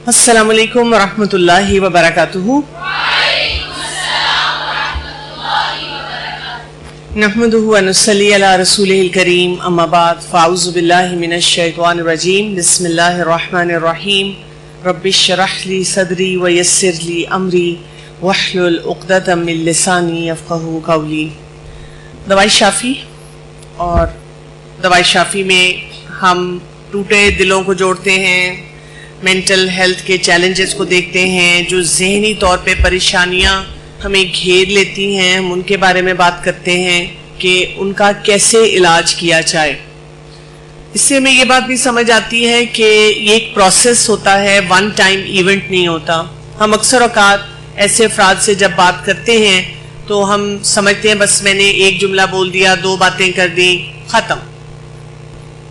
السلام علیکم ورحمۃ اللہ وبرکاتہ. نحمده ونصلي على رسوله الكريم اما بعد فاعوذ باللہ من الشیطان الرجیم. بسم اللہ الرحمن الرحیم. رب اشرح لي صدری ويسر لي امری واحلل عقدۃ من لسانی یفقہوا قولی. دوائی شافی، اور دوائی شافی میں ہم ٹوٹے دلوں کو جوڑتے ہیں، مینٹل ہیلتھ کے چیلنجز کو دیکھتے ہیں، جو ذہنی طور پہ پریشانیاں ہمیں گھیر لیتی ہیں، ہم ان کے بارے میں بات کرتے ہیں کہ ان کا کیسے علاج کیا جائے. اس سے ہمیں یہ بات بھی سمجھ آتی ہے کہ یہ ایک پروسیس ہوتا ہے، ون ٹائم ایونٹ نہیں ہوتا. ہم اکثر اوقات ایسے افراد سے جب بات کرتے ہیں تو ہم سمجھتے ہیں بس میں نے ایک جملہ بول دیا، 2 باتیں کر دی، ختم،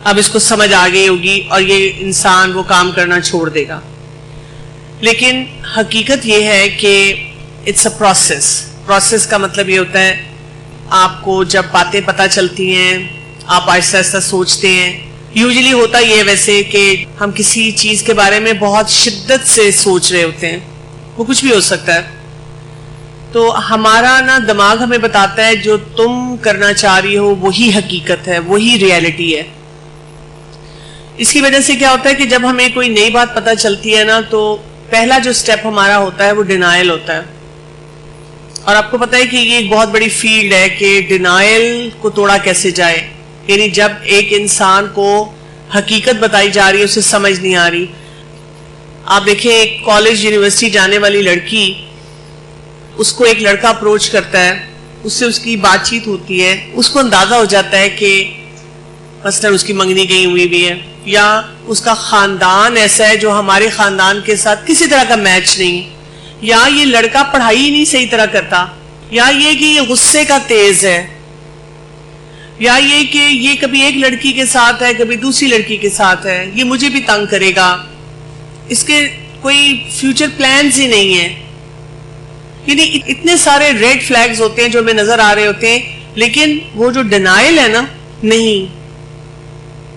اب اس کو سمجھ آ گئی ہوگی اور یہ انسان وہ کام کرنا چھوڑ دے گا. لیکن حقیقت یہ ہے کہ اٹس اے پروسیس کا مطلب یہ ہوتا ہے آپ کو جب باتیں پتہ چلتی ہیں آپ آہستہ آہستہ سوچتے ہیں. یوزلی ہوتا یہ ہے ویسے کہ ہم کسی چیز کے بارے میں بہت شدت سے سوچ رہے ہوتے ہیں، وہ کچھ بھی ہو سکتا ہے. تو ہمارا دماغ ہمیں بتاتا ہے جو تم کرنا چاہ رہی ہو وہی حقیقت ہے، وہی ریالٹی ہے. اس کی وجہ سے کیا ہوتا ہے کہ جب ہمیں کوئی نئی بات پتہ چلتی ہے تو پہلا جو سٹیپ ہمارا ہوتا ہے وہ ڈینائل ہوتا ہے. اور آپ کو پتہ ہے کہ یہ ایک بہت بڑی فیلڈ ہے کہ ڈینائل کو توڑا کیسے جائے. یعنی جب ایک انسان کو حقیقت بتائی جا رہی ہے اسے سمجھ نہیں آ رہی. آپ دیکھیں ایک کالج یونیورسٹی جانے والی لڑکی، اس کو ایک لڑکا اپروچ کرتا ہے، اس سے اس کی بات چیت ہوتی ہے، اس کو اندازہ ہو جاتا ہے کہ مثلا اس کی منگنی گئی ہوئی بھی ہے، یا اس کا خاندان ایسا ہے جو ہمارے خاندان کے ساتھ کسی طرح کا میچ نہیں، یا یہ لڑکا پڑھائی ہی نہیں صحیح طرح کرتا، یا یہ کہ یہ غصے کا تیز ہے، یا یہ کہ یہ کبھی ایک لڑکی کے ساتھ ہے کبھی دوسری لڑکی کے ساتھ ہے، یہ مجھے بھی تنگ کرے گا، اس کے کوئی فیوچر پلانز ہی نہیں ہیں. یعنی اتنے سارے ریڈ فلیگز ہوتے ہیں جو ہمیں نظر آ رہے ہوتے ہیں. لیکن وہ جو ڈینائل ہے نہیں،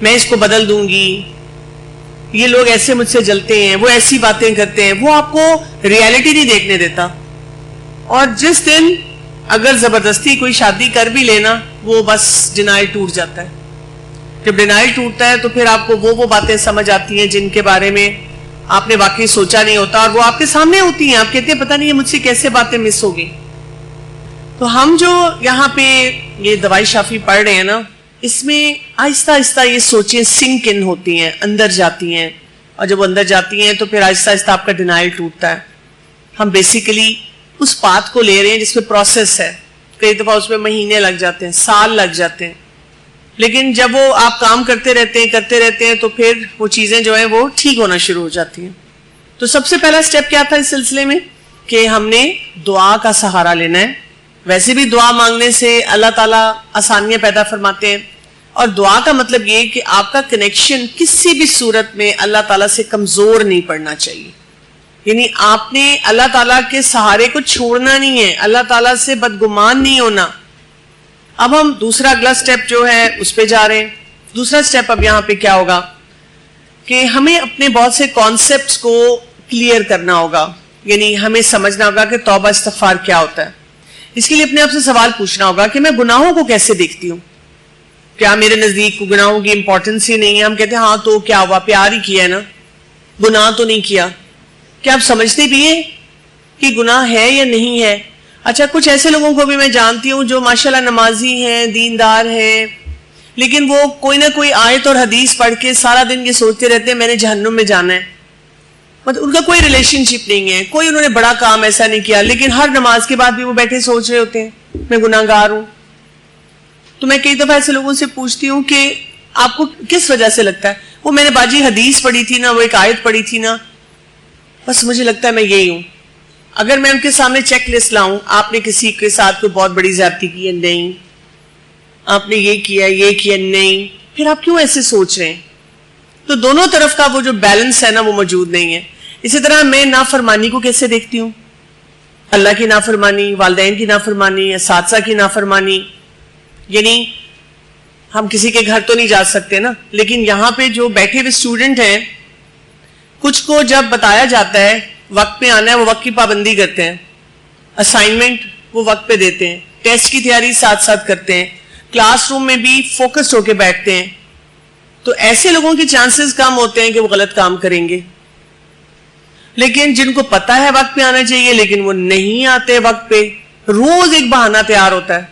میں اس کو بدل دوں گی، یہ لوگ ایسے مجھ سے جلتے ہیں، وہ ایسی باتیں کرتے ہیں، وہ آپ کو ریالٹی نہیں دیکھنے دیتا. اور جس دن اگر زبردستی کوئی شادی کر بھی لینا وہ بس ڈینائل ٹوٹ جاتا ہے. جب ڈینائل ٹوٹتا ہے تو پھر آپ کو وہ باتیں سمجھ آتی ہیں جن کے بارے میں آپ نے واقعی سوچا نہیں ہوتا، اور وہ آپ کے سامنے ہوتی ہیں. آپ کہتے ہیں پتہ نہیں یہ مجھ سے کیسے باتیں مس ہو گئی. تو ہم جو یہاں پہ یہ دوائی شافی پڑھ رہے ہیں اس میں آہستہ آہستہ یہ سوچیں سنک ان ہوتی ہیں، اندر جاتی ہیں، اور جب وہ اندر جاتی ہیں تو پھر آہستہ آہستہ آپ کا ڈینائل ٹوٹتا ہے. ہم بیسیکلی اس بات کو لے رہے ہیں جس میں پروسیس ہے. کئی دفعہ اس میں مہینے لگ جاتے ہیں، سال لگ جاتے ہیں، لیکن جب وہ آپ کام کرتے رہتے ہیں تو پھر وہ چیزیں جو ہیں وہ ٹھیک ہونا شروع ہو جاتی ہیں. تو سب سے پہلا سٹیپ کیا تھا اس سلسلے میں کہ ہم نے دعا کا سہارا لینا ہے. ویسے بھی دعا مانگنے سے اللہ تعالیٰ آسانیاں پیدا فرماتے ہیں، اور دعا کا مطلب یہ کہ آپ کا کنیکشن کسی بھی صورت میں اللہ تعالیٰ سے کمزور نہیں پڑنا چاہیے. یعنی آپ نے اللہ تعالیٰ کے سہارے کو چھوڑنا نہیں ہے، اللہ تعالیٰ سے بدگمان نہیں ہونا. اب ہم دوسرا اگلا سٹیپ جو ہے اس پہ جا رہے ہیں. دوسرا سٹیپ اب یہاں پہ کیا ہوگا کہ ہمیں اپنے بہت سے کانسیپٹس کو کلیئر کرنا ہوگا. یعنی ہمیں سمجھنا ہوگا کہ توبہ استغفار کیا ہوتا ہے. اس کے لیے اپنے آپ سے سوال پوچھنا ہوگا کہ میں گناہوں کو کیسے دیکھتی ہوں. کیا میرے نزدیک گناہوں کی امپورٹنس ہی نہیں ہے؟ ہم کہتے ہیں ہاں تو کیا ہوا، پیار ہی کیا ہے نا، گناہ تو نہیں کیا. کیا آپ سمجھتے بھی ہیں کہ گناہ ہے یا نہیں ہے؟ اچھا، کچھ ایسے لوگوں کو بھی میں جانتی ہوں جو ماشاءاللہ نمازی ہیں، دیندار ہیں، لیکن وہ کوئی نہ کوئی آیت اور حدیث پڑھ کے سارا دن یہ سوچتے رہتے ہیں میں نے جہنم میں جانا ہے. مطلب ان کا کوئی ریلیشن شپ نہیں ہے، کوئی انہوں نے بڑا کام ایسا نہیں کیا، لیکن ہر نماز کے بعد بھی وہ بیٹھے سوچ رہے ہوتے ہیں میں گناہ گار ہوں. تو میں کئی دفعہ ایسے لوگوں سے پوچھتی ہوں کہ آپ کو کس وجہ سے لگتا ہے؟ وہ میں نے باجی حدیث پڑھی تھی نا، وہ ایک آیت پڑھی تھی نا، بس مجھے لگتا ہے میں یہی ہوں. اگر میں ان کے سامنے چیک لسٹ لاؤں، آپ نے کسی کے ساتھ کوئی بہت بڑی زیادتی کی ہے؟ نہیں. آپ نے یہ کیا نہیں، پھر آپ کیوں ایسے سوچ رہے ہیں؟ تو دونوں طرف کا وہ جو بیلنس ہے وہ موجود نہیں ہے. اسی طرح میں نافرمانی کو کیسے دیکھتی ہوں؟ اللہ کی نافرمانی، والدین کی نافرمانی، اساتذہ کی نافرمانی. یعنی ہم کسی کے گھر تو نہیں جا سکتے نا، لیکن یہاں پہ جو بیٹھے ہوئے اسٹوڈنٹ ہیں کچھ کو جب بتایا جاتا ہے وقت پہ آنا ہے وہ وقت کی پابندی کرتے ہیں, اسائنمنٹ وہ وقت پہ دیتے ہیں, ٹیسٹ کی تیاری ساتھ ساتھ کرتے ہیں, کلاس روم میں بھی فوکس ہو کے بیٹھتے ہیں. تو ایسے لوگوں کے چانسز کم ہوتے ہیں کہ وہ غلط کام کریں گے. لیکن جن کو پتا ہے وقت پہ آنا چاہیے لیکن وہ نہیں آتے وقت پہ, روز ایک بہانہ تیار ہوتا ہے,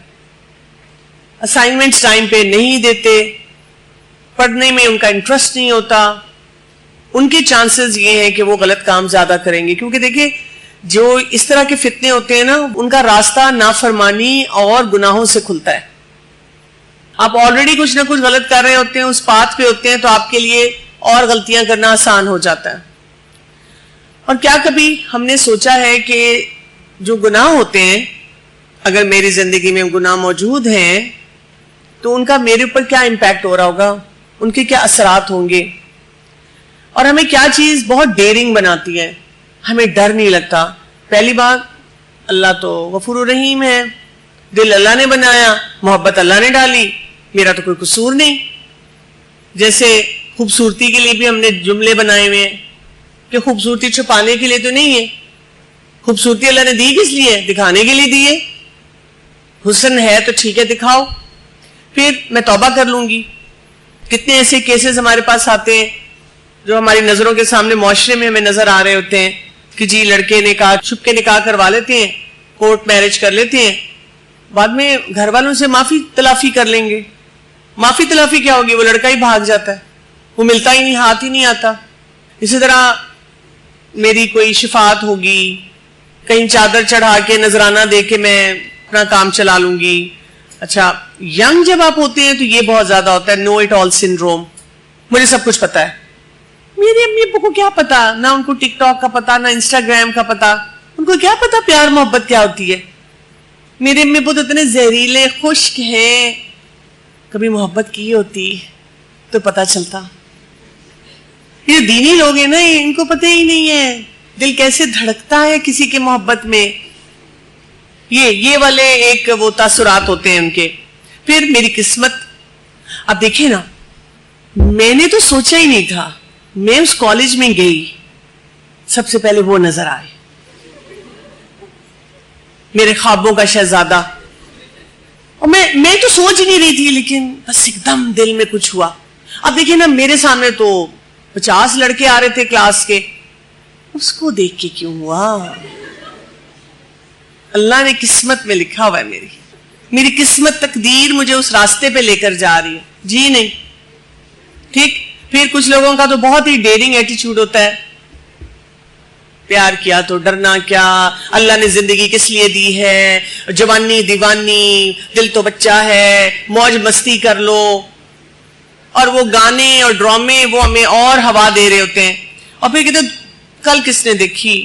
اسائنمنٹس ٹائم پہ نہیں دیتے, پڑھنے میں ان کا انٹرسٹ نہیں ہوتا, ان کے چانسز یہ ہیں کہ وہ غلط کام زیادہ کریں گے. کیونکہ دیکھیں جو اس طرح کے فتنے ہوتے ہیں نا, ان کا راستہ نافرمانی اور گناہوں سے کھلتا ہے. آپ آلریڈی کچھ نہ کچھ غلط کر رہے ہوتے ہیں, اس پاتھ پہ ہوتے ہیں, تو آپ کے لیے اور غلطیاں کرنا آسان ہو جاتا ہے. اور کیا کبھی ہم نے سوچا ہے کہ جو گناہ ہوتے ہیں, اگر میری زندگی میں گناہ موجود ہیں تو ان کا میرے اوپر کیا امپیکٹ ہو رہا ہوگا, ان کے کیا اثرات ہوں گے, اور ہمیں کیا چیز بہت ڈیرنگ بناتی ہے, ہمیں ڈر نہیں لگتا. پہلی بات, اللہ تو غفور الرحیم ہے, دل اللہ نے بنایا, محبت اللہ نے ڈالی, میرا تو کوئی قصور نہیں. جیسے خوبصورتی کے لیے بھی ہم نے جملے بنائے ہوئے ہیں کہ خوبصورتی چھپانے کے لیے تو نہیں ہے, خوبصورتی اللہ نے دی کس لیے, دکھانے کے لیے دی ہے. حسن ہے تو ٹھیک ہے دکھاؤ, پھر میں توبہ کر لوں گی. کتنے ایسے کیسز ہمارے پاس آتے ہیں جو ہماری نظروں کے سامنے معاشرے میں ہمیں نظر آ رہے ہوتے ہیں کہ جی لڑکے نکاح چھپ کے نکاح کروا لیتے ہیں, کورٹ میرج کر لیتے ہیں, بعد میں گھر والوں سے معافی تلافی کر لیں گے. معافی تلافی کیا ہوگی, وہ لڑکا ہی بھاگ جاتا ہے, وہ ملتا ہی نہیں, ہاتھ ہی نہیں آتا. اسی طرح میری کوئی شفاعت ہوگی, کہیں چادر چڑھا کے نذرانہ دے کے میں اپنا کام چلا لوں گی. اچھا, ینگ جب آپ ہوتے ہیں تو یہ بہت زیادہ ہوتا ہے, نو اٹ آل سنڈروم, مجھے سب کچھ پتا ہے. میری امی ابو کو کیا پتا, نہ ان کو ٹک ٹاک کا پتا, نہ انسٹاگرام کا پتا, ان کو کیا پتا پیار محبت کیا ہوتی ہے. میرے امی ابو تو اتنے زہریلے خشک ہیں, کبھی محبت کی ہوتی تو پتا چلتا. یہ دینی لوگ ہیں نا, ان کو پتہ ہی نہیں ہے دل کیسے دھڑکتا ہے کسی کے محبت میں. یہ والے ایک وہ تاثرات ہوتے ہیں ان کے. پھر میری قسمت, اب دیکھیں نا, میں نے تو سوچا ہی نہیں تھا, میں اس کالج میں گئی, سب سے پہلے وہ نظر آئے, میرے خوابوں کا شہزادہ. اور میں تو سوچ نہیں رہی تھی, لیکن بس ایک دم دل میں کچھ ہوا. اب دیکھیں نا, میرے سامنے تو 50 لڑکے آ رہے تھے کلاس کے, اس کو دیکھ کے کیوں ہوا؟ اللہ نے قسمت میں لکھا ہوا ہے, میری قسمت تقدیر مجھے اس راستے پہ لے کر جا رہی ہے. جی نہیں, ٹھیک. پھر کچھ لوگوں کا تو بہت ہی ڈیرنگ ایٹیچیوڈ ہوتا ہے, پیار کیا تو ڈرنا کیا, اللہ نے زندگی کس لیے دی ہے, جوانی دیوانی, دل تو بچہ ہے, موج مستی کر لو. اور وہ گانے اور ڈرامے وہ ہمیں اور ہوا دے رہے ہوتے ہیں. اور پھر کہتے کل کس نے دیکھی,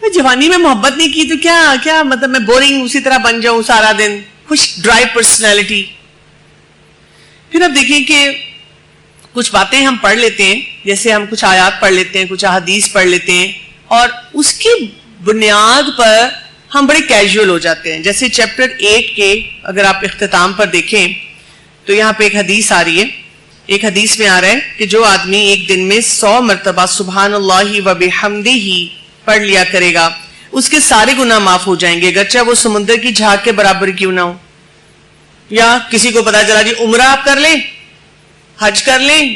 جوانی میں محبت نہیں کی تو کیا مطلب میں بورنگ اسی طرح بن جاؤں سارا دن, خوش ڈرائی پرسنالٹی. پھر اب دیکھیں کہ کچھ باتیں ہم پڑھ لیتے ہیں, جیسے ہم کچھ آیات پڑھ لیتے ہیں, کچھ احادیث پڑھ لیتے ہیں, اور اس کی بنیاد پر ہم بڑے کیجول ہو جاتے ہیں. جیسے چیپٹر 8 کے اگر آپ اختتام پر دیکھیں تو یہاں پہ ایک حدیث آ رہی ہے. ایک حدیث میں آ رہا ہے کہ جو آدمی ایک دن میں 100 مرتبہ سبحان اللہ و بحمدہ پڑھ لیا کرے گا, اس کے سارے گناہ معاف ہو جائیں گے, اگرچہ وہ سمندر کی جھاگ کے برابر کیوں نہ ہو. یا کسی کو پتا چلا جی عمرہ آپ کر لیں, حج کر لیں,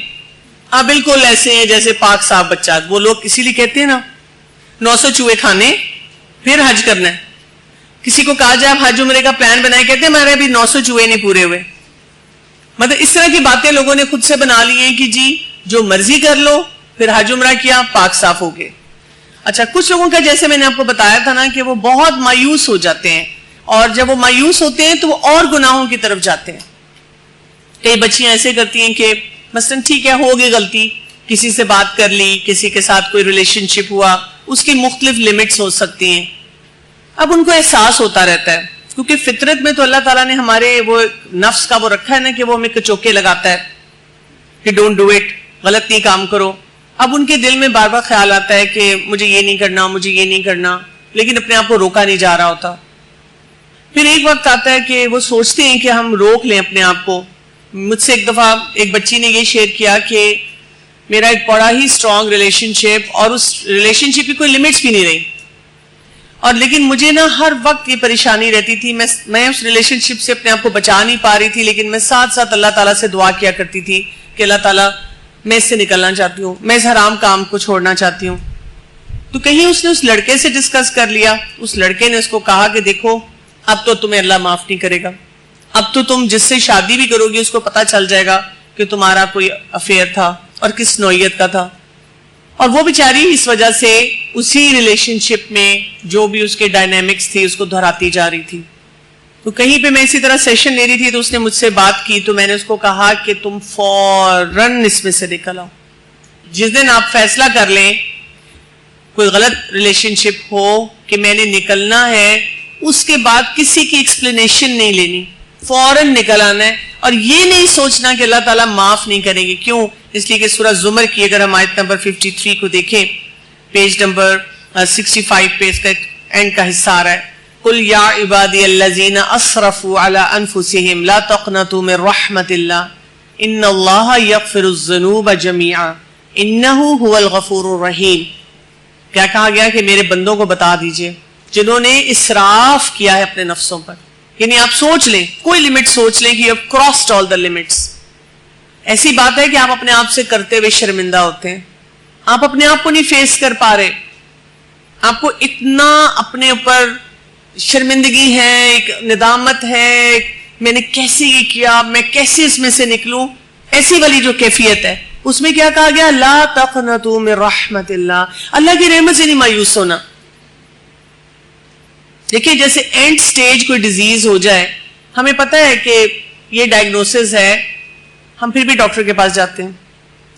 بالکل ایسے ہیں جیسے پاک صاحب بچہ. وہ لوگ اسی لیے کہتے ہیں نا 900 چوہے کھانے پھر حج کرنا ہے. کسی کو کہا جائے آپ حج عمرے کا پلان بنائے, کہتے ہیں ہمارے ابھی 900 چوہے نہیں پورے ہوئے. مطلب اس طرح کی باتیں لوگوں نے خود سے بنا لی ہیں کہ جی جو مرضی کر لو, پھر حج عمرہ کیا, پاک صاف ہو گئے. اچھا, کچھ لوگوں کا جیسے میں نے آپ کو بتایا تھا نا کہ وہ بہت مایوس ہو جاتے ہیں, اور جب وہ مایوس ہوتے ہیں تو وہ اور گناہوں کی طرف جاتے ہیں. کئی بچیاں ایسے کرتی ہیں کہ مثلا ٹھیک ہے ہو گئی غلطی, کسی سے بات کر لی, کسی کے ساتھ کوئی ریلیشن شپ ہوا, اس کی مختلف لمٹس ہو سکتی ہیں. اب ان کو احساس ہوتا رہتا ہے, کیونکہ فطرت میں تو اللہ تعالیٰ نے ہمارے وہ نفس کا وہ رکھا ہے نا کہ وہ ہمیں کچوکے لگاتا ہے کہ ڈونٹ ڈو اٹ, غلط نہیں کام کرو. اب ان کے دل میں بار بار خیال آتا ہے کہ مجھے یہ نہیں کرنا, مجھے یہ نہیں کرنا, لیکن اپنے آپ کو روکا نہیں جا رہا ہوتا. پھر ایک وقت آتا ہے کہ وہ سوچتے ہیں کہ ہم روک لیں اپنے آپ کو. مجھ سے ایک دفعہ ایک بچی نے یہ شیئر کیا کہ میرا ایک بڑا ہی اسٹرانگ ریلیشن شپ، اور اس ریلیشن شپ کی کوئی لمٹس بھی نہیں رہی، اور لیکن مجھے نا ہر وقت یہ پریشانی رہتی تھی، میں اس ریلیشن شپ سے اپنے آپ کو بچا نہیں پا رہی تھی، لیکن میں ساتھ ساتھ اللہ تعالیٰ سے دعا کیا کرتی تھی کہ اللہ تعالیٰ میں اس سے نکلنا چاہتی ہوں، میں اس حرام کام کو چھوڑنا چاہتی ہوں۔ تو کہیں اس نے اس لڑکے سے ڈسکس کر لیا، اس لڑکے نے اس کو کہا کہ دیکھو اب تو تمہیں اللہ معاف نہیں کرے گا، اب تو تم جس سے شادی بھی کرو گی اس کو پتہ چل جائے گا کہ تمہارا کوئی افیئر تھا اور کس نوعیت کا تھا۔ اور وہ بیچاری اس وجہ سے اسی ریلیشن شپ میں جو بھی اس کے ڈائنامکس تھی اس کو دہراتی جا رہی تھی۔ تو کہیں پہ میں اسی طرح سیشن لے رہی تھی تو اس نے مجھ سے بات کی، تو میں نے اس کو کہا کہ تم فوراً اس میں سے نکل آؤ۔ جس دن آپ فیصلہ کر لیں کوئی غلط ریلیشن شپ ہو کہ میں نے نکلنا ہے، اس کے بعد کسی کی ایکسپلینیشن نہیں لینی، فوراً نکل آنا ہے، اور یہ نہیں سوچنا کہ اللہ تعالیٰ معاف نہیں کریں گے۔ کیوں؟ اس لیے کہ سورہ زمر کی اگر ہم آیت نمبر 53 کو دیکھیں، پیج نمبر 65 پہ اس کا اینڈ کا حصہ آ رہا ہے، قُلْ يَا عِبَادِيَ الَّذِينَ أَسْرَفُوا عَلَىٰ أَنفُسِهِمْ لَا تَقْنَطُوا مِن رَحْمَةِ اللَّهِ إِنَّ اللَّهَ يَغْفِرُ الذُّنُوبَ جَمِيعًا إِنَّهُ هُوَ الْغَفُورُ الرَّحِيمُ۔ کیا کہا گیا کہ میرے بندوں کو بتا دیجئے جنہوں نے اسراف کیا ہے اپنے نفسوں پر، یعنی آپ سوچ لیں، کوئی لمٹ سوچ لیں کہ you have crossed all the limits۔ ایسی بات ہے کہ آپ اپنے آپ سے کرتے ہوئے شرمندہ ہوتے ہیں، آپ اپنے آپ کو نہیں فیس کر پا رہے، آپ کو اتنا اپنے اوپر شرمندگی ہے، ایک ندامت ہے، میں نے کیسے یہ کیا، میں کیسے اس میں سے نکلوں، ایسی والی جو کیفیت ہے، اس میں کیا کہا گیا؟ لا تقنطوا من رحمت اللہ، اللہ کی رحمت سے نہیں مایوس ہونا۔ دیکھیں جیسے اینڈ سٹیج کوئی ڈیزیز ہو جائے، ہمیں پتہ ہے کہ یہ ڈائگنوسس ہے، ہم پھر بھی ڈاکٹر کے پاس جاتے ہیں۔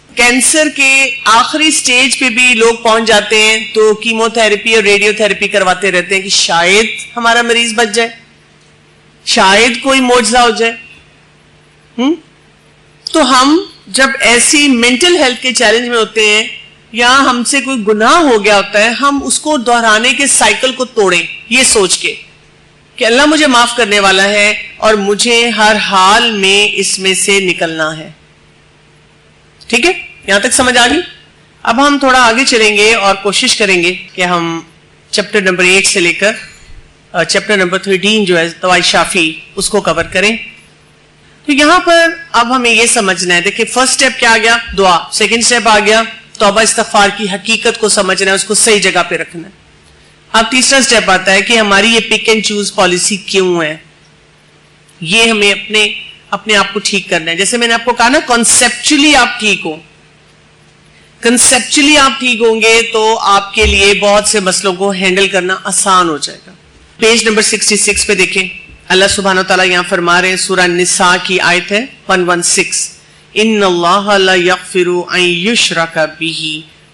کینسر کے آخری سٹیج پہ بھی لوگ پہنچ جاتے ہیں تو کیمو تھراپی اور ریڈیو تھراپی کرواتے رہتے ہیں کہ شاید ہمارا مریض بچ جائے، شاید کوئی معجزہ ہو جائے۔ تو ہم جب ایسی مینٹل ہیلتھ کے چیلنج میں ہوتے ہیں یا ہم سے کوئی گناہ ہو گیا ہوتا ہے، ہم اس کو دہرانے کے سائیکل کو توڑیں یہ سوچ کے کہ اللہ مجھے معاف کرنے والا ہے اور مجھے ہر حال میں اس میں سے نکلنا ہے۔ ٹھیک ہے، یہاں تک سمجھ آ گئی؟ اب ہم تھوڑا آگے چلیں گے اور کوشش کریں گے کہ ہم چیپٹر نمبر 1 سے لے کر چیپٹر نمبر 13 جو ہے دوائی شافی، اس کو کور کریں۔ تو یہاں پر اب ہمیں یہ سمجھنا ہے، دیکھیں فرسٹ سٹیپ کیا آ گیا؟ دعا۔ سیکنڈ سٹیپ آ گیا توبہ استغفار کی حقیقت کو سمجھنا ہے، اس کو صحیح جگہ پہ رکھنا ہے۔ اب تیسرا سٹیپ آتا ہے کہ ہماری یہ پک اینڈ چوز پالیسی کیوں ہے، یہ ہمیں اپنے آپ کو ٹھیک کرنا ہے۔ جیسے میں نے آپ کو کہا نا، کنسپچولی آپ ٹھیک ہو، کنسپچولی آپ ٹھیک ہوں گے تو آپ کے لیے بہت سے مسئلوں کو ہینڈل کرنا آسان ہو جائے گا۔ پیج نمبر 66 پہ دیکھیں، اللہ سبحانہ وتعالیٰ یہاں فرما رہے ہیں، سورہ نساء کی آیت ہے 116، ان اللہ لا یغفر ان یشرک بہ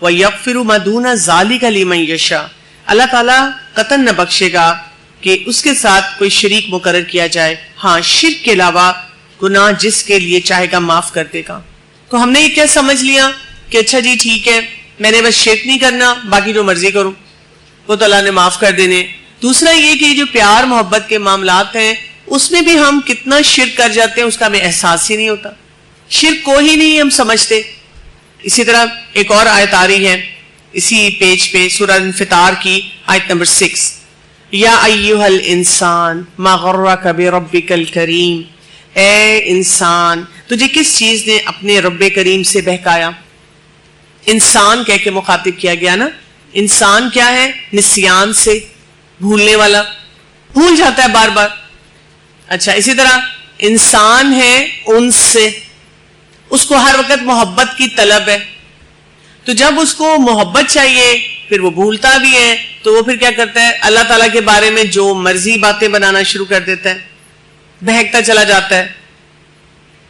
ویغفر ما دون ذلک لمن یشاء۔ اللہ تعالیٰ قطعاً نہ بخشے گا کہ اس کے ساتھ کوئی شریک مقرر کیا جائے، ہاں شرک کے علاوہ گناہ جس کے لیے چاہے گا معاف کر دے گا۔ تو ہم نے یہ کیا سمجھ لیا کہ اچھا جی ٹھیک ہے، میں نے بس شرک نہیں کرنا، باقی جو مرضی کروں وہ تو اللہ نے معاف کر دینے۔ دوسرا یہ کہ جو پیار محبت کے معاملات ہیں اس میں بھی ہم کتنا شرک کر جاتے ہیں اس کا ہمیں احساس ہی نہیں ہوتا، شرک کو ہی نہیں ہم سمجھتے۔ اسی طرح ایک اور آیت آ رہی ہے اسی پیج پہ، سورہ انفطار کی آیت نمبر 6، یا ایھا الانسان ما غرک بربک الکریم، اے انسان تجھے کس چیز نے اپنے رب کریم سے بہکایا۔ انسان کہہ کے مخاطب کیا گیا نا، انسان کیا ہے؟ نسیان سے، بھولنے والا، بھول جاتا ہے بار بار۔ اچھا اسی طرح انسان ہے انس سے، اس کو ہر وقت محبت کی طلب ہے، تو جب اس کو محبت چاہیے پھر وہ بھولتا بھی ہے، تو وہ پھر کیا کرتا ہے؟ اللہ تعالیٰ کے بارے میں جو مرضی باتیں بنانا شروع کر دیتا ہے، بہکتا چلا جاتا ہے۔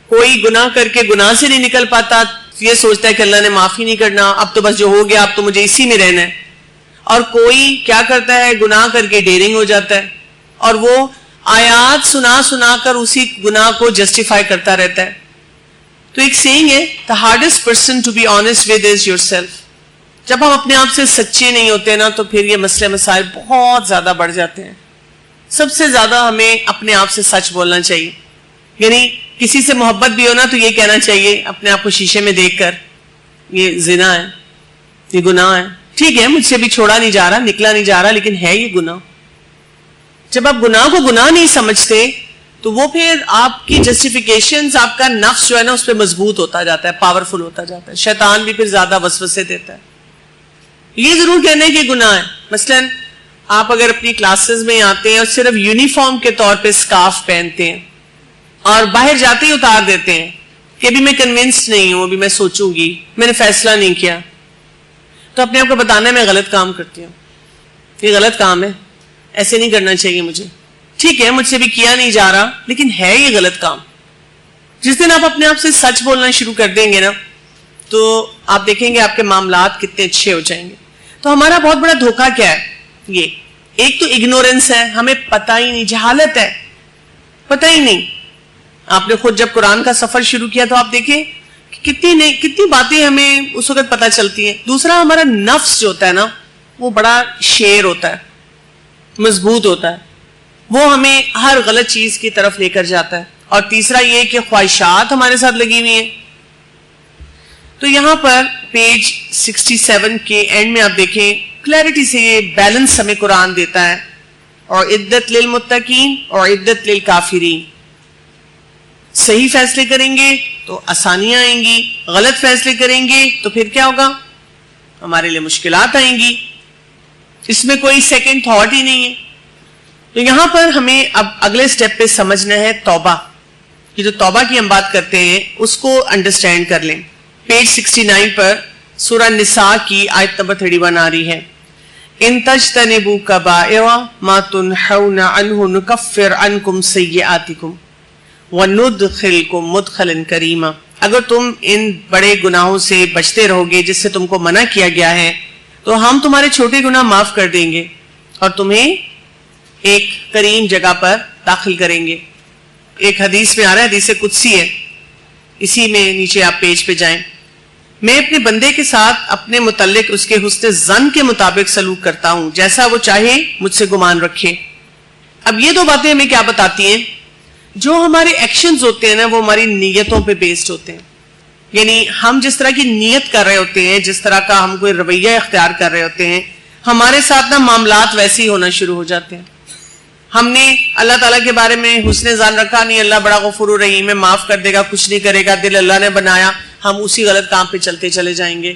کوئی گناہ کر کے گناہ سے نہیں نکل پاتا، یہ سوچتا ہے کہ اللہ نے معافی نہیں کرنا، اب تو بس جو ہو گیا اب تو مجھے اسی میں رہنا ہے۔ اور کوئی کیا کرتا ہے؟ گناہ کر کے ڈیرنگ ہو جاتا ہے اور وہ آیات سنا سنا کر اسی گناہ کو جسٹیفائی کرتا رہتا ہے۔ تو ایک سینگ ہے، the hardest person to be honest with is yourself۔ جب ہم اپنے آپ سے سچے نہیں ہوتے نا تو پھر یہ مسئلے مسائل بہت زیادہ بڑھ جاتے ہیں۔ سب سے زیادہ ہمیں اپنے آپ سے سچ بولنا چاہیے، یعنی کسی سے محبت بھی ہو نا تو یہ کہنا چاہیے اپنے آپ کو شیشے میں دیکھ کر یہ زنا ہے، یہ گناہ ہے، ٹھیک ہے مجھ سے بھی چھوڑا نہیں جا رہا، نکلا نہیں جا رہا، لیکن ہے یہ گناہ. جب آپ گناہ کو گناہ نہیں سمجھتے تو وہ پھر آپ کی جسٹیفیکیشنز، آپ کا نفس جو ہے نا اس پہ مضبوط ہوتا جاتا ہے، پاورفل ہوتا جاتا ہے، شیطان بھی پھر زیادہ وسوسے دیتا ہے. یہ ضرور کہنا ہے کہ گناہ ہے. مثلا آپ اگر اپنی کلاسز میں آتے ہیں اور صرف یونیفارم کے طور پہ سکارف پہنتے ہیں اور باہر جاتے ہی اتار دیتے ہیں کہ ابھی میں کنونسڈ نہیں ہوں، ابھی میں سوچوں گی، میں نے فیصلہ نہیں کیا، تو اپنے آپ کو بتانا ہے میں غلط کام کرتی ہوں، یہ غلط کام ہے، ایسے نہیں کرنا چاہیے مجھے. ٹھیک ہے مجھ سے بھی کیا نہیں جا رہا لیکن ہے یہ غلط کام. جس دن آپ اپنے آپ سے سچ بولنا شروع کر دیں گے نا تو آپ دیکھیں گے آپ کے معاملات کتنے اچھے ہو جائیں گے. تو ہمارا بہت بڑا دھوکہ کیا ہے؟ یہ ایک تو اگنورنس ہے، ہمیں پتہ ہی نہیں، جہالت ہے، پتہ ہی نہیں. آپ نے خود جب قرآن کا سفر شروع کیا تو آپ دیکھیں کتنی باتیں ہمیں اس وقت پتہ چلتی ہیں. دوسرا ہمارا نفس جو ہوتا ہے نا وہ بڑا شیر ہوتا ہے، مضبوط ہوتا ہے، وہ ہمیں ہر غلط چیز کی طرف لے کر جاتا ہے. اور تیسرا یہ کہ خواہشات ہمارے ساتھ لگی ہوئی ہیں. تو یہاں پر پیج 67 کے اینڈ میں آپ دیکھیں کلیئرٹی سے یہ بیلنس ہمیں قرآن دیتا ہے. اور عدت للمتقین اور عدت للکافرین. صحیح فیصلے کریں گے تو آسانیاں آئیں گی، غلط فیصلے کریں گے تو پھر کیا ہوگا؟ ہمارے لیے مشکلات آئیں گی. اس میں کوئی سیکنڈ تھاٹ ہی نہیں ہے. تو یہاں پر ہمیں اب اگلے سٹیپ پہ سمجھنا ہے توبہ. یہ جو توبہ کی ہم بات کرتے ہیں اس کو انڈرسٹینڈ کر لیں. پیج 69 پر سورہ نساء کی آیت نمبر 31 آ رہی ہے. ان تجتنبوا کبائر ما تنہون عنہ نکفر عنکم سیئاتکم وندخلکم مدخلا کریما. اگر تم ان بڑے گناہوں سے بچتے رہو گے جس سے تم کو منع کیا گیا ہے تو ہم تمہارے چھوٹے گناہ معاف کر دیں گے اور تمہیں ایک کریم جگہ پر داخل کریں گے. ایک حدیث میں آ رہا ہے، حدیث قدسی ہے، اسی میں نیچے آپ پیج پہ جائیں. میں اپنے بندے کے ساتھ اپنے متعلق اس کے حسن ظن کے مطابق سلوک کرتا ہوں جیسا وہ چاہے مجھ سے گمان رکھے. اب یہ دو باتیں ہمیں کیا بتاتی ہیں؟ جو ہمارے ایکشنز ہوتے ہیں نا وہ ہماری نیتوں پہ بیسڈ ہوتے ہیں. یعنی ہم جس طرح کی نیت کر رہے ہوتے ہیں، جس طرح کا ہم کوئی رویہ اختیار کر رہے ہوتے ہیں، ہمارے ساتھ نا معاملات ویسے ہی ہونا شروع ہو جاتے ہیں. ہم نے اللہ تعالیٰ کے بارے میں حسن ظن رکھا نہیں، اللہ بڑا غفور الرحیم ہے، معاف کر دے گا، کچھ نہیں کرے گا، دل اللہ نے بنایا، ہم اسی غلط کام پہ چلتے چلے جائیں گے.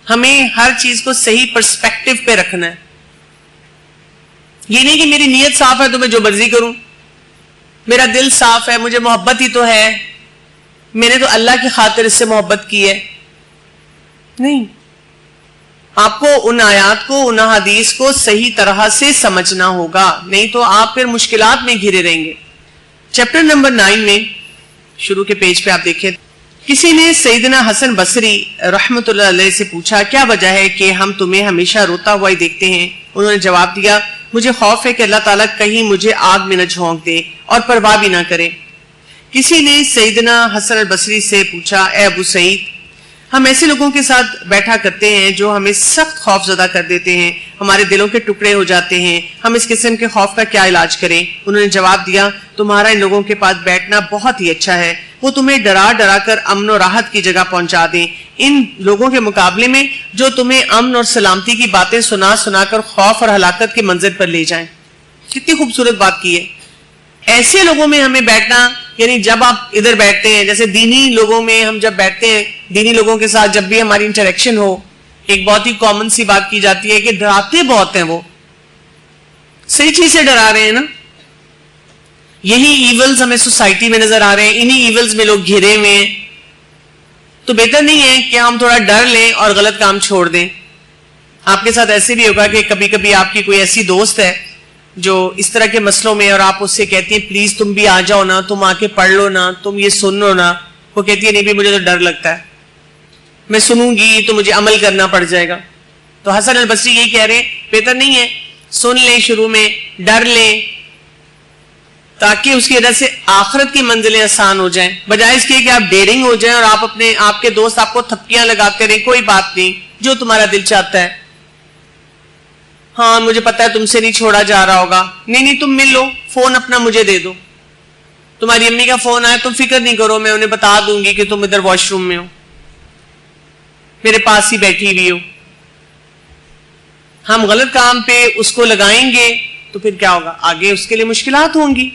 ہمیں ہر چیز کو صحیح پرسپیکٹو پہ رکھنا ہے. یہ نہیں کہ میری نیت صاف ہے تو میں جو مرضی کروں، میرا دل صاف ہے، مجھے محبت ہی تو ہے، میں نے تو اللہ کی خاطر اس سے محبت کی ہے. نہیں، آپ کو ان آیات کو، ان حدیث کو صحیح طرح سے سمجھنا ہوگا، نہیں تو آپ پھر مشکلات میں گھرے رہیں گے. چیپٹر نمبر 9 میں شروع کے پیج پہ آپ دیکھیں، کسی نے سیدنا حسن بصری رحمت اللہ علیہ سے پوچھا کیا وجہ ہے کہ ہم تمہیں ہمیشہ روتا ہوا ہی دیکھتے ہیں؟ انہوں نے جواب دیا مجھے خوف ہے کہ اللہ تعالیٰ کہیں مجھے آگ میں نہ جھونک دے اور پرواہ بھی نہ کرے. کسی نے سیدنا حسن البصری سے پوچھا اے ابو سعید، ہم ایسے لوگوں کے ساتھ بیٹھا کرتے ہیں جو ہمیں سخت خوف زدہ کر دیتے ہیں، ہمارے دلوں کے ٹکڑے ہو جاتے ہیں، ہم اس قسم کے خوف کا کیا علاج کریں؟ انہوں نے جواب دیا تمہارا ان لوگوں کے پاس بیٹھنا بہت ہی اچھا ہے، وہ تمہیں ڈرا ڈرا کر امن و راحت کی جگہ پہنچا دیں ان لوگوں کے مقابلے میں جو تمہیں امن اور سلامتی کی باتیں سنا سنا کر خوف اور ہلاکت کے منظر پر لے جائیں. کتنی خوبصورت بات کی ہے. ایسے لوگوں میں ہمیں بیٹھنا، یعنی جب آپ ادھر بیٹھتے ہیں، جیسے دینی لوگوں میں ہم جب بیٹھتے ہیں، دینی لوگوں کے ساتھ جب بھی ہماری انٹریکشن ہو، ایک بہت ہی کامن سی بات کی جاتی ہے کہ ڈراتے بہت ہیں، وہ صحیح چیز سے ڈرا رہے ہیں نا. یہی ایولز ہمیں سوسائٹی میں نظر آ رہے ہیں، انہی ایولز میں لوگ گھرے ہوئے ہیں. تو بہتر نہیں ہے کہ ہم تھوڑا ڈر لیں اور غلط کام چھوڑ دیں. آپ کے ساتھ ایسے بھی ہوگا کہ کبھی کبھی آپ کی کوئی ایسی دوست ہے جو اس طرح کے مسئلوں میں، اور آپ اس سے کہتی ہیں پلیز تم بھی آ جاؤ نا، تم آ کے پڑھ لو نا، تم یہ سن لو نا. وہ کہتی ہے نہیں بھی مجھے تو ڈر لگتا ہے، میں سنوں گی تو مجھے عمل کرنا پڑ جائے گا. تو حسن البصری یہی کہہ رہے ہیں بہتر نہیں ہے سن لیں، شروع میں ڈر لیں تاکہ اس کی وجہ سے آخرت کی منزلیں آسان ہو جائیں، بجائے اس کے کہ آپ ڈیرنگ ہو جائیں اور آپ کے دوست آپ کو تھپکیاں لگاتے رہیں کوئی بات نہیں جو تمہارا دل چاہتا ہے. ہاں مجھے پتا ہے تم سے نہیں چھوڑا جا رہا ہوگا، نہیں تم مل لو، فون اپنا مجھے دے دو، تمہاری امی کا فون آیا تم فکر نہیں کرو، میں انہیں بتا دوں گی کہ تم ادھر واش روم میں ہو. میرے پاس ہی بیٹھی ہوئی ہو. ہم غلط کام پہ اس کو لگائیں گے تو پھر کیا ہوگا؟ آگے اس کے لیے مشکلات ہوں گی.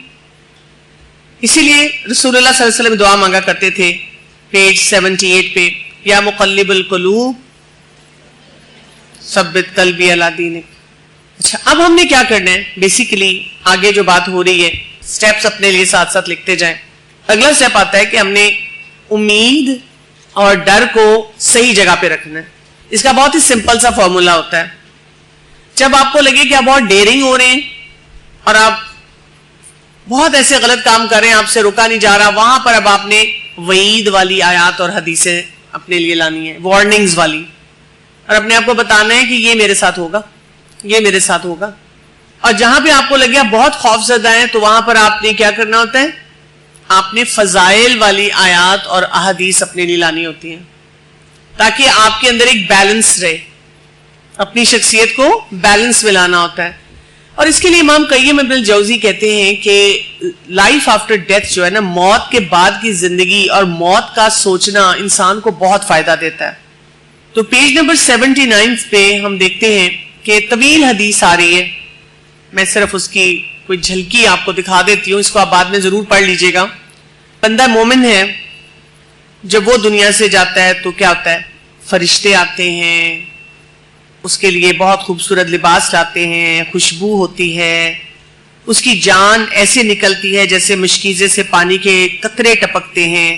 اسی لیے رسول اللہ صلی اللہ علیہ وسلم دعا مانگا کرتے تھے پیج 78 پہ، یا مقلب القلوب ثبت قلبی علی دینک. اچھا، اب ہم نے کیا کرنا ہے؟ بیسیکلی آگے جو بات ہو رہی ہے، سٹیپس اپنے لیے ساتھ ساتھ لکھتے جائیں. اگلا سٹیپ آتا ہے کہ ہم نے امید اور ڈر کو صحیح جگہ پہ رکھنا ہے. اس کا بہت ہی سمپل سا فارمولا ہوتا ہے. جب آپ کو لگے کہ آپ بہت ڈیرنگ ہو رہے ہیں اور آپ بہت ایسے غلط کام کر رہے ہیں، آپ سے رکا نہیں جا رہا، وہاں پر اب آپ نے وعید والی آیات اور حدیثیں اپنے لیے لانی ہے، وارننگز والی، اور اپنے آپ کو بتانا ہے کہ یہ میرے ساتھ ہوگا، یہ میرے ساتھ ہوگا. اور جہاں پہ آپ کو لگے آپ بہت خوف زدہ ہیں تو وہاں پر آپ نے کیا کرنا ہوتا ہے؟ آپ نے فضائل والی آیات اور احادیث اپنے لیے لانی ہوتی ہیں تاکہ آپ کے اندر ایک بیلنس رہے. اپنی شخصیت کو بیلنس میں لانا ہوتا ہے. اور اس کے لیے امام قیم ابن الجوزی کہتے ہیں کہ لائف آفٹر ڈیتھ جو ہے نا، موت کے بعد کی زندگی اور موت کا سوچنا انسان کو بہت فائدہ دیتا ہے. تو پیج نمبر 79 پہ ہم دیکھتے ہیں کہ طویل حدیث آ رہی ہے. میں صرف اس کی کوئی جھلکی آپ کو دکھا دیتی ہوں، اس کو آپ بعد میں ضرور پڑھ لیجئے گا. بندہ مومن ہے، جب وہ دنیا سے جاتا ہے تو کیا ہوتا ہے؟ فرشتے آتے ہیں، اس کے لیے بہت خوبصورت لباس لاتے ہیں، خوشبو ہوتی ہے، اس کی جان ایسے نکلتی ہے جیسے مشکیزے سے پانی کے قطرے ٹپکتے ہیں.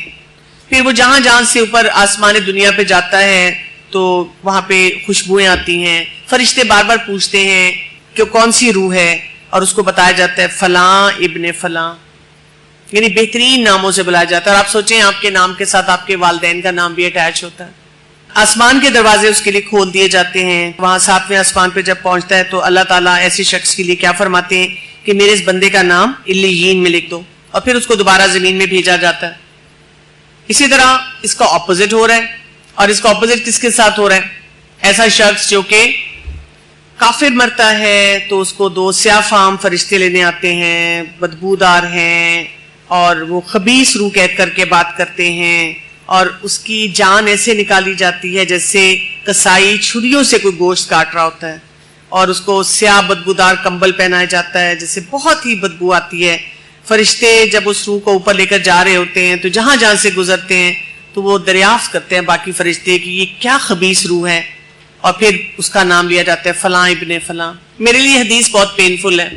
پھر وہ جہاں جہاں سے اوپر آسمان دنیا پہ جاتا ہے تو وہاں پہ خوشبوئیں آتی ہیں. فرشتے بار بار پوچھتے ہیں کہ کون سی روح ہے، اور اس کو بتایا جاتا ہے فلاں ابن فلاں، یعنی بہترین ناموں سے بلایا جاتا ہے. اور آپ سوچیں آپ کے نام کے ساتھ آپ کے والدین کا نام بھی اٹیچ ہوتا ہے. آسمان کے دروازے اس کے لیے کھول دیے جاتے ہیں. وہاں 7ویں آسمان پہ جب پہنچتا ہے تو اللہ تعالیٰ ایسے شخص کے لیے کیا فرماتے ہیں کہ میرے اس بندے کا نام علیین میں لکھ دو، اور پھر اس کو دوبارہ زمین میں بھیجا جاتا ہے. اسی طرح اس کا اپوزٹ ہو رہا ہے. اور اس کا اپوزٹ کس کے ساتھ ہو رہا ہے؟ ایسا شخص جو کہ کافر مرتا ہے تو اس کو 2 سیاہ فام فرشتے لینے آتے ہیں، بدبودار ہیں، اور وہ خبیث روح قید کر کے بات کرتے ہیں، اور اس کی جان ایسے نکالی جاتی ہے جیسے کسائی چھریوں سے کوئی گوشت کاٹ رہا ہوتا ہے، اور اس کو سیاہ بدبودار کمبل پہنایا جاتا ہے جیسے بہت ہی بدبو آتی ہے. فرشتے جب اس روح کو اوپر لے کر جا رہے ہوتے ہیں تو جہاں جہاں سے گزرتے ہیں تو وہ دریافت کرتے ہیں باقی فرشتے کہ یہ کیا خبیث روح ہے، اور پھر اس کا نام لیا جاتا ہے فلاں ابن فلاں. میرے لیے حدیث بہت پینفل ہے،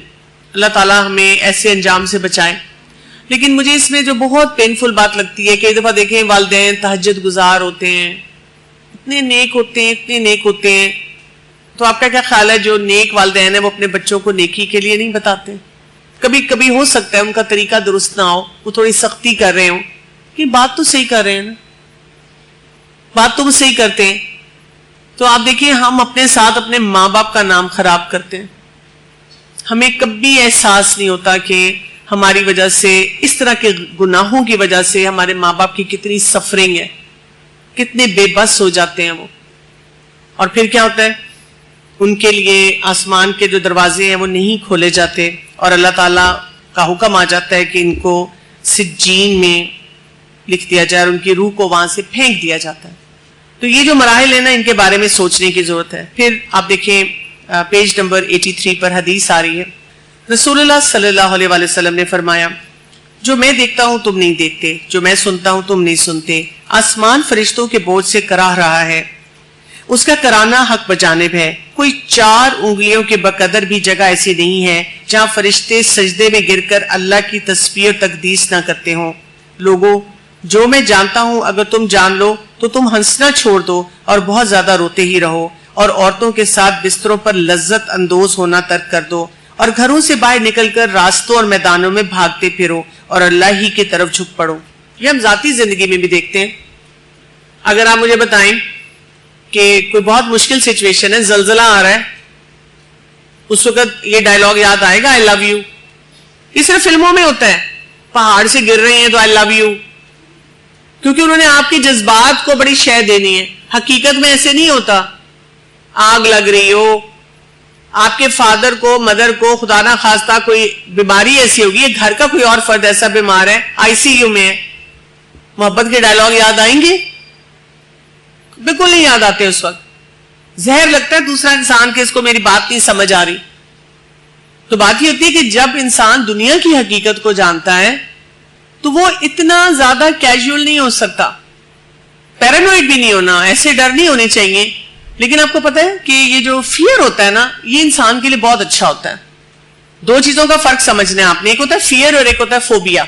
اللہ تعالیٰ ہمیں ایسے انجام سے بچائے. لیکن مجھے اس میں جو بہت پینفل بات لگتی ہے کہ ایک دفعہ دیکھیں والدین تہجد گزار ہوتے ہیں، اتنے نیک ہوتے ہیں، اتنے نیک ہوتے ہیں، تو آپ کا کیا خیال ہے جو نیک والدین ہیں وہ اپنے بچوں کو نیکی کے لیے نہیں بتاتے؟ کبھی کبھی ہو سکتا ہے ان کا طریقہ درست نہ ہو، وہ تھوڑی سختی کر رہے ہوں، کہ بات تو صحیح کر رہے ہیں نا، بات تو وہ صحیح کرتے ہیں. تو آپ دیکھیں ہم اپنے ساتھ اپنے ماں باپ کا نام خراب کرتے ہیں. ہمیں کبھی احساس نہیں ہوتا کہ ہماری وجہ سے، اس طرح کے گناہوں کی وجہ سے ہمارے ماں باپ کی کتنی سفرنگ ہے، کتنے بے بس ہو جاتے ہیں وہ. اور پھر کیا ہوتا ہے؟ ان کے لیے آسمان کے جو دروازے ہیں وہ نہیں کھولے جاتے، اور اللہ تعالیٰ کا حکم آ جاتا ہے کہ ان کو سجین میں لکھ دیا جائے اور ان کی روح کو وہاں سے پھینک دیا جاتا ہے. تو یہ جو مراحل ہیں نا، ان کے بارے میں سوچنے کی ضرورت ہے. پھر آپ دیکھیں پیج نمبر 83 پر حدیث آ رہی ہے. رسول اللہ صلی اللہ علیہ وآلہ وسلم نے فرمایا، جو میں دیکھتا ہوں تم نہیں دیکھتے، جو میں سنتا ہوں تم نہیں سنتے. آسمان فرشتوں کے بوجھ سے کراہ رہا ہے، اس کا کرانا حق بجانب ہے. کوئی 4 انگلیوں کے بقدر بھی جگہ ایسی نہیں ہے جہاں فرشتے سجدے میں گر کر اللہ کی تسبیح اور تقدیس نہ کرتے ہوں. لوگوں، جو میں جانتا ہوں اگر تم جان لو تو تم ہنسنا چھوڑ دو اور بہت زیادہ روتے ہی رہو، اور عورتوں کے ساتھ بستروں پر لذت اندوز ہونا ترک کر دو، اور گھروں سے باہر نکل کر راستوں اور میدانوں میں بھاگتے پھرو اور اللہ ہی کی طرف جھک پڑو. یہ ہم ذاتی زندگی میں بھی دیکھتے ہیں. اگر آپ مجھے بتائیں کہ کوئی بہت مشکل سچویشن ہے، زلزلہ آ رہا ہے، اس وقت یہ ڈائلاگ یاد آئے گا، آئی لو یو. یہ صرف فلموں میں ہوتا ہے، پہاڑ سے گر رہے ہیں تو آئی لو یو، کیونکہ انہوں نے آپ کے جذبات کو بڑی شے دینی ہے. حقیقت میں ایسے نہیں ہوتا. آگ لگ رہی ہو، آپ کے فادر کو، مدر کو خدا نہ خواستہ کوئی بیماری ایسی ہوگی، گھر کا کوئی اور فرد ایسا بیمار ہے، آئی سی یو میں ہے، محبت کے ڈائلاگ یاد آئیں گے؟ بالکل نہیں یاد آتے اس وقت. زہر لگتا ہے دوسرا انسان کہ اس کو میری بات نہیں سمجھ آ رہی. تو بات یہ ہوتی ہے کہ جب انسان دنیا کی حقیقت کو جانتا ہے تو وہ اتنا زیادہ کیجول نہیں ہو سکتا. پیرانوئڈ بھی نہیں ہونا, ایسے ڈر نہیں ہونے چاہیے. لیکن آپ کو پتا ہے کہ یہ جو فیئر ہوتا ہے نا, یہ انسان کے لیے بہت اچھا ہوتا ہے. دو چیزوں کا فرق سمجھنا ہے آپ نے, ایک ہوتا ہے فیئر اور ایک ہوتا ہے فوبیا.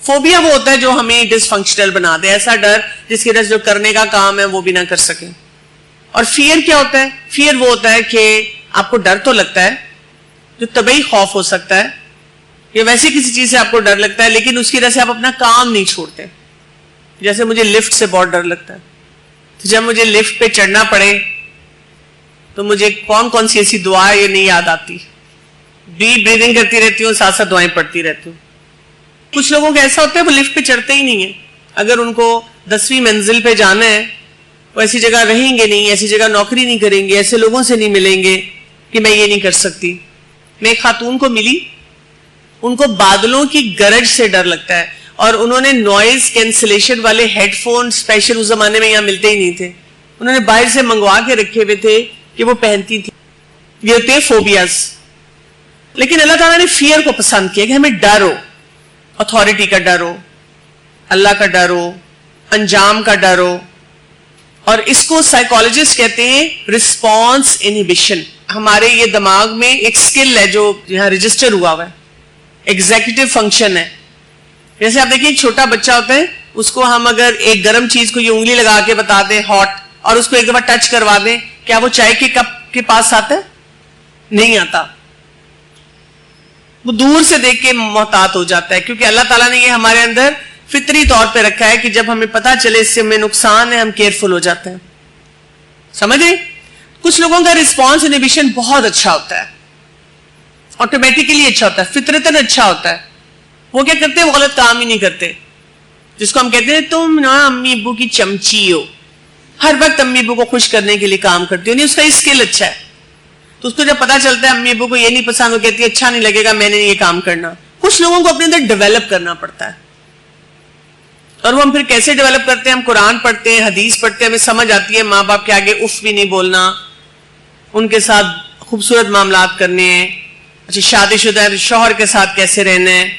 فوبیا وہ ہوتا ہے جو ہمیں ڈس فنکشنل بنا دے, ایسا ڈر جس کی وجہ سے جو کرنے کا کام ہے وہ بھی نہ کر سکے. اور فیئر کیا ہوتا ہے؟ فیئر وہ ہوتا ہے کہ آپ کو ڈر تو لگتا ہے, جو طبعی خوف ہو سکتا ہے, یا ویسے کسی چیز سے آپ کو ڈر لگتا ہے لیکن اس کی وجہ سے آپ اپنا کام نہیں چھوڑتے. جیسے مجھے لفٹ سے بہت ڈر لگتا ہے, تو جب مجھے لفٹ پہ چڑھنا پڑے تو مجھے کون کون سی ایسی دعا یہ نہیں یاد آتی, ڈیپ بریدنگ کرتی رہتی ہوں, ساتھ ساتھ دعائیں پڑھتی رہتی ہوں. کچھ لوگوں کا ایسا ہوتا ہے وہ لفٹ پہ چڑھتے ہی نہیں ہیں. اگر ان کو 10ویں منزل پہ جانا ہے وہ ایسی جگہ رہیں گے نہیں, ایسی جگہ نوکری نہیں کریں گے, ایسے لوگوں سے نہیں ملیں گے کہ میں یہ نہیں کر سکتی. میں ایک خاتون کو ملی, ان کو بادلوں کی گرج سے ڈر لگتا ہے, اور انہوں نے نوائز کینسلیشن والے ہیڈ فون اسپیشل اس زمانے میں یہاں ملتے ہی نہیں تھے, انہوں نے باہر سے منگوا کے رکھے ہوئے تھے کہ وہ پہنتی تھی. یہ ہوتے ہیں فوبیاز. لیکن اللہ تعالیٰ نے فیئر کو پسند کیا کہ ہمیں ڈر ہو, اتھارٹی کا ڈر ہو, اللہ کا ڈر ہو, انجام کا ڈر ہو. اور اس کو سائیکالوجسٹ کہتے ہیں رسپانس انہیبیشن. ہمارے یہ دماغ میں ایک سکل ہے جو یہاں رجسٹر ہوا ہوا ہے, ایگزیکٹو فنکشن ہے. جیسے آپ دیکھیں ایک چھوٹا بچہ ہوتا ہے, اس کو ہم اگر ایک گرم چیز کو یہ انگلی لگا کے بتا دیں ہاٹ, اور اس کو ایک دفعہ ٹچ کروا دیں, کیا وہ چائے کے کپ کے پاس آتا ہے؟ نہیں آتا. وہ دور سے دیکھ کے محتاط ہو جاتا ہے, کیونکہ اللہ تعالیٰ نے یہ ہمارے اندر فطری طور پہ رکھا ہے کہ جب ہمیں پتا چلے اس سے ہمیں نقصان ہے ہم کیئرفل ہو جاتے ہیں. سمجھ رہے؟ کچھ لوگوں کا رسپانس انہیبیشن بہت اچھا ہوتا ہے, آٹومیٹیکلی اچھا ہوتا ہے, فطرتاً اچھا ہوتا ہے. وہ کیا کرتے ہیں؟ وہ غلط کام ہی نہیں کرتے. جس کو ہم کہتے ہیں تم نا امی ابو کی چمچی ہو, ہر وقت امی ابو کو خوش کرنے کے لیے کام کرتی ہو. نہیں, اس کا اسکل اچھا ہے. تو اس کو جب پتا چلتا ہے امی ابو کو یہ نہیں پسند, وہ کہتی ہے اچھا نہیں لگے گا میں نے یہ کام کرنا. کچھ لوگوں کو اپنے اندر ڈیولپ کرنا پڑتا ہے. اور وہ ہم پھر کیسے ڈیولپ کرتے ہیں؟ ہم قرآن پڑھتے ہیں, حدیث پڑھتے ہیں, ہمیں سمجھ آتی ہے ماں باپ کے آگے اف بھی نہیں بولنا, ان کے ساتھ خوبصورت معاملات کرنے ہیں. اچھا شادی شدہ ہے تو شوہر کے ساتھ کیسے رہنا ہے,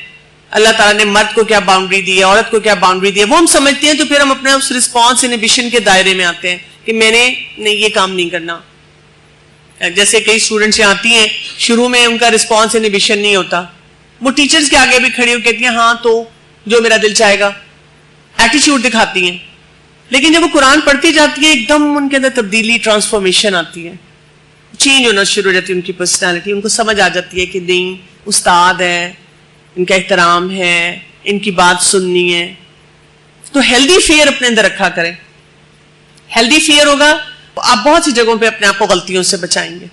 اللہ تعالیٰ نے مرد کو کیا باؤنڈری دی ہے, عورت کو کیا باؤنڈری دی ہے, وہ ہم سمجھتے ہیں. تو پھر ہم اپنے اس رسپانس انہیبیشن کے دائرے میں آتے ہیں کہ میں نے یہ کام نہیں کرنا. جیسے کئی اسٹوڈنٹس یہاں آتی ہیں, شروع میں ان کا رسپانس انہیبیشن نہیں ہوتا, وہ ٹیچرز کے آگے بھی کھڑی ہو کہتی ہیں ہاں تو جو میرا دل چاہے گا, ایٹیچیوڈ دکھاتی ہیں. لیکن جب وہ قرآن پڑھتی جاتی ہے ایک دم ان کے اندر تبدیلی, ٹرانسفارمیشن آتی ہے, چینج ہونا شروع ہو جاتی ہے ان کی پرسنالٹی. ان کو سمجھ آ جاتی ہے کہ نہیں استاد ہے, ان کا احترام ہے, ان کی بات سننی ہے. تو ہیلدی فیئر اپنے اندر رکھا کریں. ہیلدی فیئر ہوگا آپ بہت سی جگہوں پہ اپنے آپ کو غلطیوں سے بچائیں گے.